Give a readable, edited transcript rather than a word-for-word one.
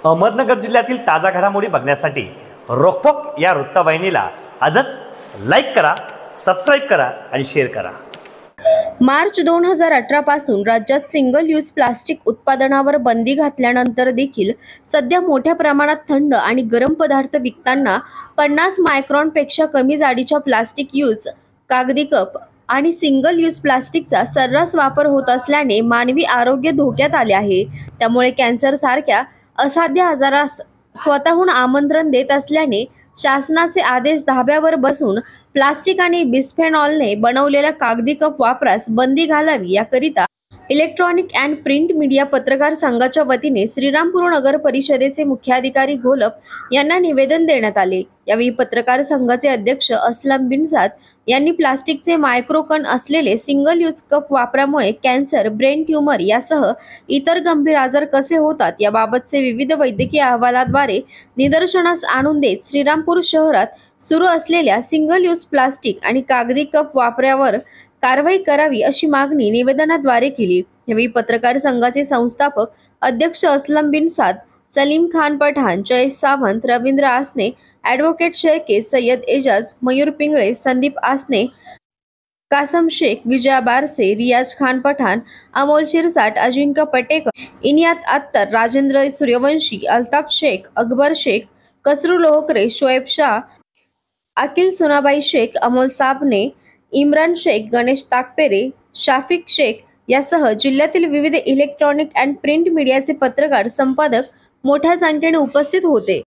अहमदनगर जिल्ह्यातील ताजा घडामोडी बघण्यासाठी रोखोक या वृत्तवाहिनीला आजच लाईक करा, सबस्क्राईब करा आणि शेअर करा। मार्च 2018 पासून राज्यात सिंगल यूज प्लास्टिक उत्पादनावर बंदी घातल्यानंतर देखील सध्या मोठ्या प्रमाणात थंड आणि गरम पदार्थ विकताना 50 मायक्रॉनपेक्षा कमी जाडीच्या प्लास्टिक यूज, कागदी कप आणि सिंगल यूज प्लास्टिकचा सर्रास वापर होत असल्याने मानवी आरोग्य धोक्यात आले आहे। त्यामुळे कॅन्सर सारख्या असाध्य आजारास स्वतःहून आमंत्रण देत असल्याने शासनाचे आदेश धाब्यावर बसून प्लास्टिक आणि बिस्फेनॉलने बनवलेल्या कागदी कप वापरास बंदी घालावी याकरिता इलेक्ट्रॉनिक अँड प्रिंट मीडिया पत्रकार संघाच्या वतीने श्रीरामपूर नगर परिषदेचे मुख्याधिकारी घोलप यांना निवेदन देण्यात आले। यावेळी पत्रकार संघाचे अध्यक्ष असलम बिनसाद यांनी प्लास्टिकचे मायक्रोकण असलेले सिंगल यूज कप वापरामुळे कॅन्सर, ब्रेन ट्यूमर यासह इतर गंभीर आजार कसे होतात याबाबतचे विविध वैद्यकीय अहवालाद्वारे निदर्शनास आणून देत श्रीरामपूर शहरात सुरू असलेल्या सिंगल यूज प्लास्टिक आणि कागदी कप वापरावर कारवाई करावी अशी मागणी निवेदनाद्वारे केली। यावेळी पत्रकार संघाचे संस्थापक अध्यक्ष असलम बिनसाद, सलीम खान पठाण, जयेश सावंत, रवींद्र आसने, ॲडव्होकेट शेळके, सय्यद एजाज, मयूर पिंगळे, संदीप आसने, कासम शेख, विजया बारसे, रियाज खान पठाण, अमोल शिरसाट, अजिंक्य पटेकर, इनियात अत्तर, राजेंद्र सूर्यवंशी, अल्ताफ शेख, अकबर शेख, कसरू लोहकरे, शोएब शाह, अकिल सुनाबाई शेख, अमोल साबणे, इम्रान शेख, गणेश ताकपेरे, शाफिक शेख यासह जिल्ह्यातील विविध इलेक्ट्रॉनिक अँड प्रिंट मीडियाचे पत्रकार, संपादक मोठ्या संख्येने उपस्थित होते।